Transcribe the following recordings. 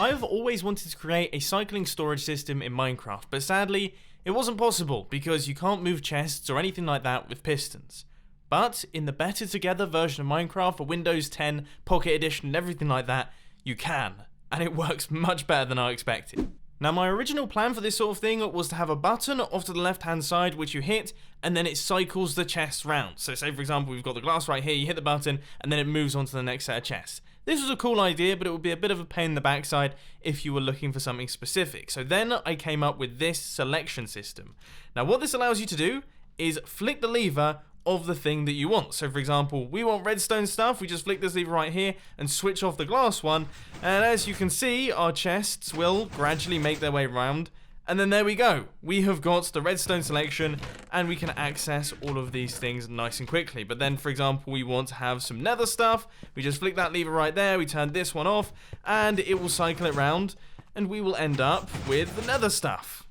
I've always wanted to create a cycling storage system in Minecraft, but sadly, it wasn't possible because you can't move chests or anything like that with pistons. But in the Better Together version of Minecraft for Windows 10, Pocket Edition and everything like that, you can, and it works much better than I expected. Now my original plan for this sort of thing was to have a button off to the left hand side which you hit and then it cycles the chests round. So say for example we've got the glass right here, you hit the button and then it moves on to the next set of chests. This was a cool idea, but it would be a bit of a pain in the backside if you were looking for something specific. So then I came up with this selection system. Now what this allows you to do is flick the lever of the thing that you want. So for example, we want redstone stuff, we just flick this lever right here and switch off the glass one, and as you can see, our chests will gradually make their way around, and then there we go. We have got the redstone selection, and we can access all of these things nice and quickly. But then, for example, we want to have some nether stuff, we just flick that lever right there, we turn this one off, and it will cycle it round, and we will end up with the nether stuff.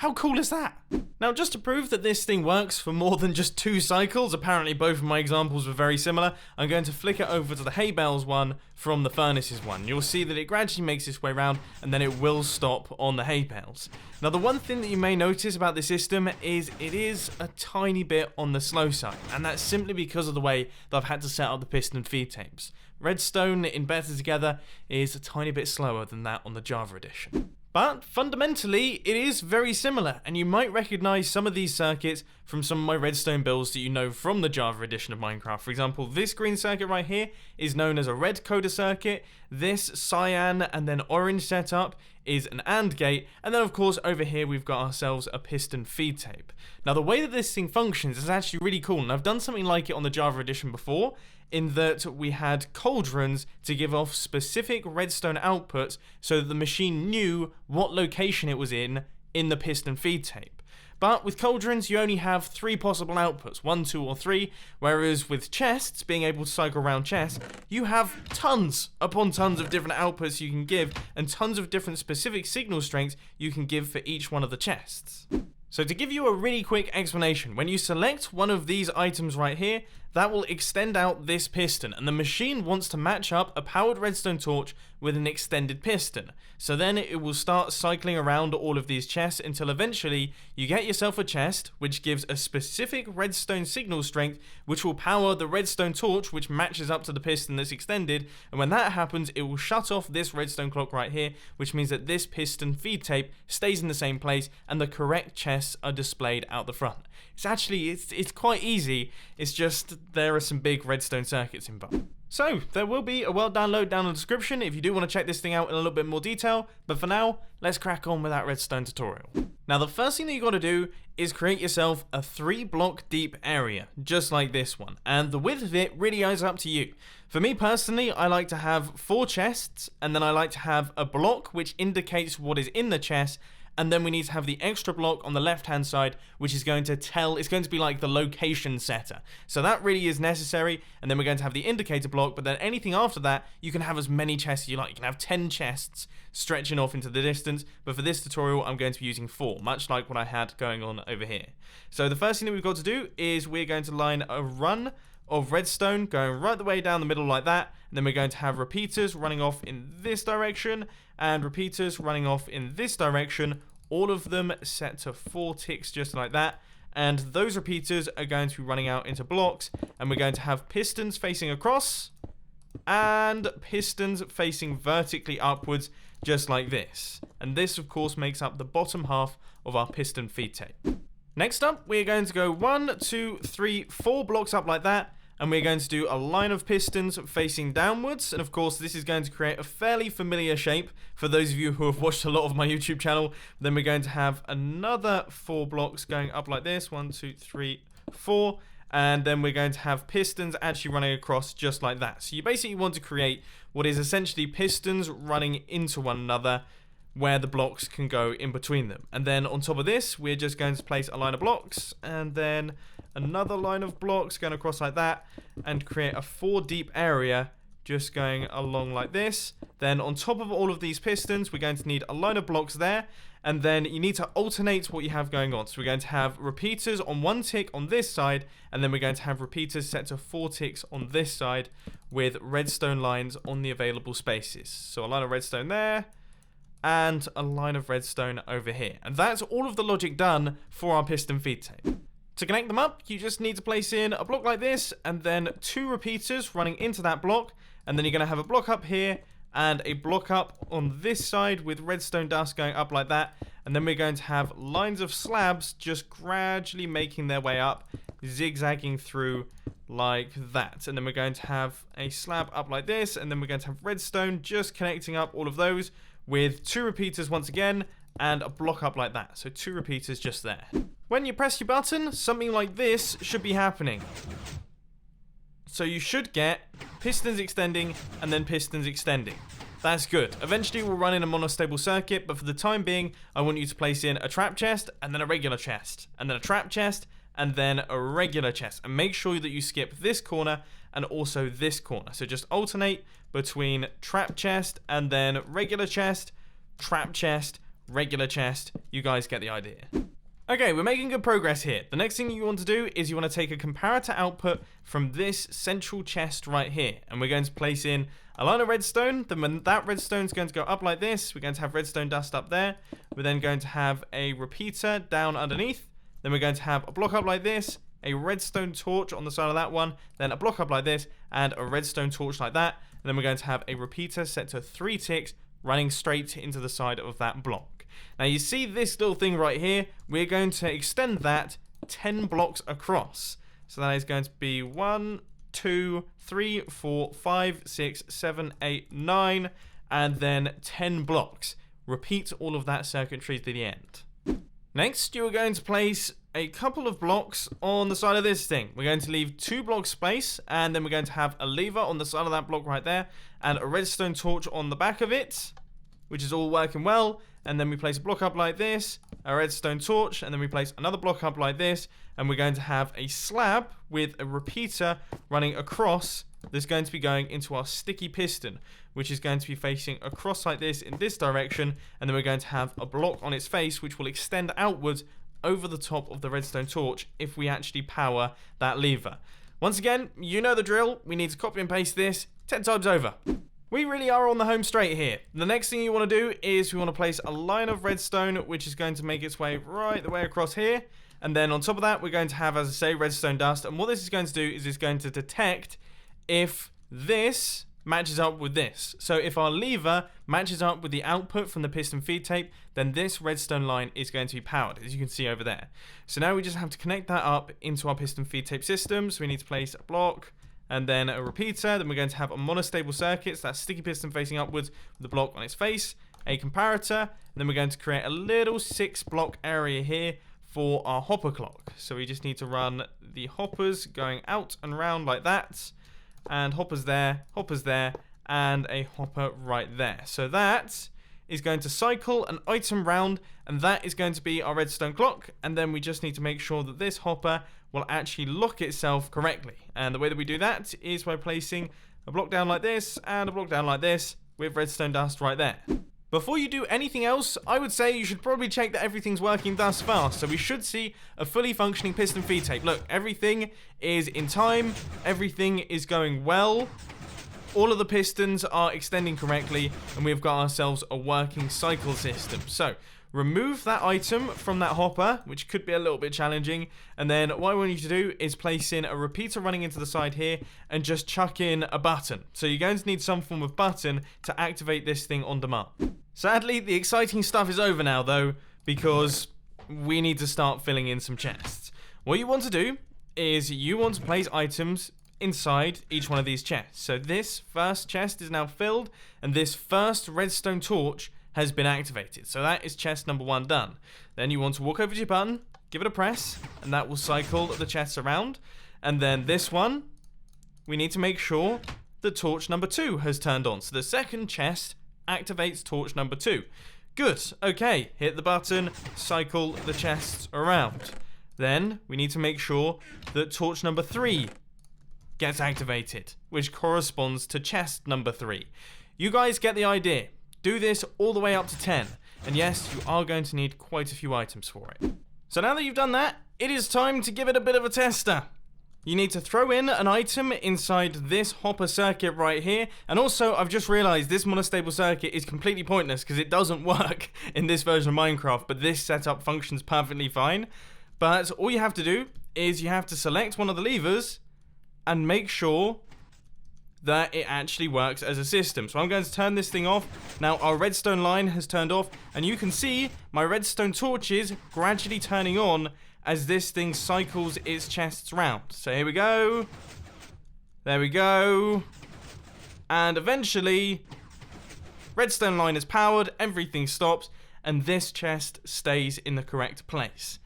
How cool is that? Now, just to prove that this thing works for more than just 2 cycles, apparently both of my examples were very similar, I'm going to flick it over to the hay bales one from the furnaces one. You'll see that it gradually makes its way around and then it will stop on the hay bales. Now, the one thing that you may notice about this system is it is a tiny bit on the slow side, and that's simply because of the way that I've had to set up the piston feed tapes. Redstone in Better Together is a tiny bit slower than that on the Java edition. But fundamentally, it is very similar, and you might recognize some of these circuits from some of my redstone builds that you know from the Java edition of Minecraft. For example, this green circuit right here is known as a red coder circuit. This cyan and then orange setup is an AND gate, and then of course over here we've got ourselves a piston feed tape. Now the way that this thing functions is actually really cool, and I've done something like it on the Java edition before, in that we had cauldrons to give off specific redstone outputs so that the machine knew what location it was in the piston feed tape. But with cauldrons, you only have 3 possible outputs, 1, 2, or 3, whereas with chests, being able to cycle around chests, you have tons upon tons of different outputs you can give, and tons of different specific signal strengths you can give for each one of the chests. So to give you a really quick explanation, when you select one of these items right here, that will extend out this piston, and the machine wants to match up a powered redstone torch with an extended piston. So then it will start cycling around all of these chests until eventually you get yourself a chest which gives a specific redstone signal strength which will power the redstone torch which matches up to the piston that's extended, and when that happens it will shut off this redstone clock right here, which means that this piston feed tape stays in the same place and the correct chests are displayed out the front. It's quite easy, it's just there are some big redstone circuits involved. So, there will be a world download down in the description if you do want to check this thing out in a little bit more detail, but for now, let's crack on with that redstone tutorial. Now the first thing that you got to do is create yourself a 3-block deep area, just like this one, and the width of it really is up to you. For me personally, I like to have 4 chests, and then I like to have a block which indicates what is in the chest, and then we need to have the extra block on the left hand side which is going to it's going to be like the location setter. So that really is necessary, and then we're going to have the indicator block, but then anything after that you can have as many chests as you like. You can have 10 chests stretching off into the distance, but for this tutorial I'm going to be using 4, much like what I had going on over here. So the first thing that we've got to do is we're going to line a run of redstone going right the way down the middle like that, and then we're going to have repeaters running off in this direction and repeaters running off in this direction, all of them set to 4 ticks just like that, and those repeaters are going to be running out into blocks, and we're going to have pistons facing across and pistons facing vertically upwards just like this, and this of course makes up the bottom half of our piston feed tape. Next up, we're going to go 1, 2, 3, 4 blocks up like that, and we're going to do a line of pistons facing downwards, and of course this is going to create a fairly familiar shape for those of you who have watched a lot of my YouTube channel. Then we're going to have another 4 blocks going up like this, 1, 2, 3, 4, and then we're going to have pistons actually running across just like that. So you basically want to create what is essentially pistons running into one another, where the blocks can go in between them. And then on top of this, we're just going to place a line of blocks, and then another line of blocks going across like that, and create a 4 deep area just going along like this. Then on top of all of these pistons, we're going to need a line of blocks there, and then you need to alternate what you have going on. So we're going to have repeaters on 1 tick on this side, and then we're going to have repeaters set to 4 ticks on this side with redstone lines on the available spaces. So a line of redstone there, and a line of redstone over here. And that's all of the logic done for our piston feed tape. To connect them up, you just need to place in a block like this, and then 2 repeaters running into that block, and then you're going to have a block up here, and a block up on this side with redstone dust going up like that, and then we're going to have lines of slabs just gradually making their way up, zigzagging through like that. And then we're going to have a slab up like this, and then we're going to have redstone just connecting up all of those with 2 repeaters once again, and a block up like that. So 2 repeaters just there. When you press your button, something like this should be happening. So you should get pistons extending and then pistons extending. That's good. Eventually we'll run in a monostable circuit, but for the time being, I want you to place in a trap chest and then a regular chest, and then a trap chest and then a regular chest. And make sure that you skip this corner and also this corner. So just alternate between trap chest and then regular chest, trap chest, regular chest. You guys get the idea. Okay, we're making good progress here. The next thing you want to do is you want to take a comparator output from this central chest right here, and we're going to place in a line of redstone. Then when that redstone is going to go up like this, we're going to have redstone dust up there. We're then going to have a repeater down underneath. Then we're going to have a block up like this, a redstone torch on the side of that one, then a block up like this, and a redstone torch like that. And then we're going to have a repeater set to 3 ticks running straight into the side of that block. Now you see this little thing right here, we're going to extend that 10 blocks across. So that is going to be 1, 2, 3, 4, 5, 6, 7, 8, 9, and then 10 blocks. Repeat all of that circuitry to the end. Next, you're going to place a couple of blocks on the side of this thing. We're going to leave 2 blocks space, and then we're going to have a lever on the side of that block right there, and a redstone torch on the back of it, which is all working well. And then we place a block up like this, a redstone torch, and then we place another block up like this, and we're going to have a slab with a repeater running across that's going to be going into our sticky piston, which is going to be facing across like this in this direction, and then we're going to have a block on its face which will extend outwards over the top of the redstone torch if we actually power that lever. Once again, you know the drill. We need to copy and paste this 10 times over. We really are on the home straight here. The next thing you want to do is we want to place a line of redstone, which is going to make its way right the way across here. And then on top of that, we're going to have, as I say, redstone dust. And what this is going to do is it's going to detect if this matches up with this. So if our lever matches up with the output from the piston feed tape, then this redstone line is going to be powered, as you can see over there. So now we just have to connect that up into our piston feed tape system. So we need to place a block, and then a repeater. Then we're going to have a monostable circuit, so that's sticky piston facing upwards with the block on its face, a comparator, and then we're going to create a little 6 block area here for our hopper clock. So we just need to run the hoppers going out and round like that, and hoppers there, and a hopper right there. So that is going to cycle an item round, and that is going to be our redstone clock. And then we just need to make sure that this hopper will actually lock itself correctly. And the way that we do that is by placing a block down like this and a block down like this with redstone dust right there. Before you do anything else, I would say you should probably check that everything's working thus far. So we should see a fully functioning piston feed tape. Look, everything is in time, everything is going well. All of the pistons are extending correctly, and we've got ourselves a working cycle system. So remove that item from that hopper, which could be a little bit challenging, and then what I want you to do is place in a repeater running into the side here and just chuck in a button. So you're going to need some form of button to activate this thing on demand. Sadly, the exciting stuff is over now though, because we need to start filling in some chests. What you want to do is you want to place items inside each one of these chests. So this first chest is now filled, and this first redstone torch has been activated. So that is chest number 1 done. Then you want to walk over to your button, give it a press, and that will cycle the chests around. And then this one, we need to make sure the torch number 2 has turned on. So the second chest activates torch number 2. Good. Okay, hit the button, cycle the chests around. Then we need to make sure that torch number 3 gets activated, which corresponds to chest number 3. You guys get the idea. Do this all the way up to 10. And yes, you are going to need quite a few items for it. So now that you've done that, it is time to give it a bit of a tester. you need to throw in an item inside this hopper circuit right here. And also, I've just realized this monostable circuit is completely pointless because it doesn't work in this version of Minecraft, but this setup functions perfectly fine. But all you have to do is you have to select one of the levers and make sure that it actually works as a system. So I'm going to turn this thing off. Now our redstone line has turned off, and you can see my redstone torches gradually turning on as this thing cycles its chests round. So here we go. There we go. And eventually, redstone line is powered, everything stops, and this chest stays in the correct place.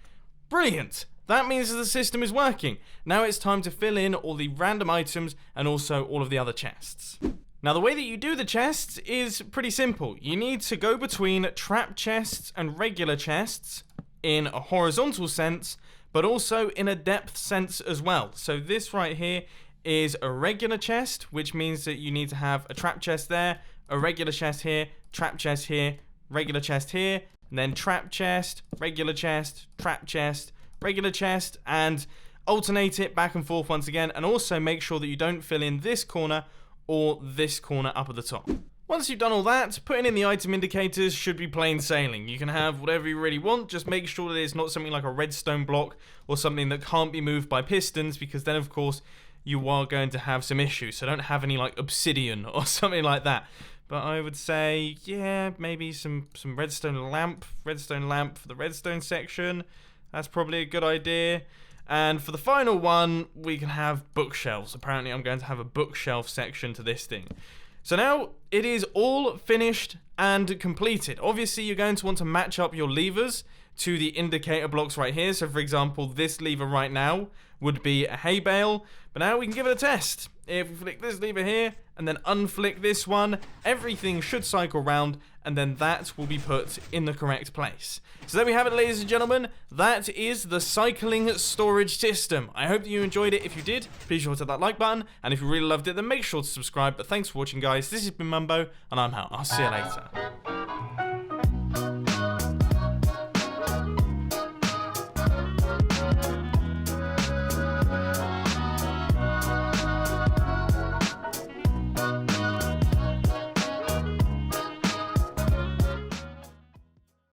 Brilliant! That means that the system is working. Now it's time to fill in all the random items and also all of the other chests. Now the way that you do the chests is pretty simple. You need to go between trap chests and regular chests in a horizontal sense, but also in a depth sense as well. So this right here is a regular chest, which means that you need to have a trap chest there, a regular chest here, trap chest here, regular chest here, and then trap chest, regular chest, trap chest, regular chest, and alternate it back and forth once again, and also make sure that you don't fill in this corner or this corner up at the top. Once you've done all that, putting in the item indicators should be plain sailing. You can have whatever you really want, just make sure that it's not something like a redstone block or something that can't be moved by pistons, because then of course you are going to have some issues. So don't have any like obsidian or something like that. But I would say, yeah, maybe some redstone lamp for the redstone section. That's probably a good idea. And for the final one, we can have bookshelves. Apparently I'm going to have a bookshelf section to this thing. So now it is all finished and completed. Obviously you're going to want to match up your levers to the indicator blocks right here. So for example, this lever right now would be a hay bale. But now we can give it a test. If we flick this lever here and then unflick this one, everything should cycle round, and then that will be put in the correct place. So there we have it, ladies and gentlemen. That is the cycling storage system. I hope that you enjoyed it. If you did, please sure to hit that like button, and if you really loved it, then make sure to subscribe. But thanks for watching, guys. This has been Mumbo, and I'm out. I'll see you later.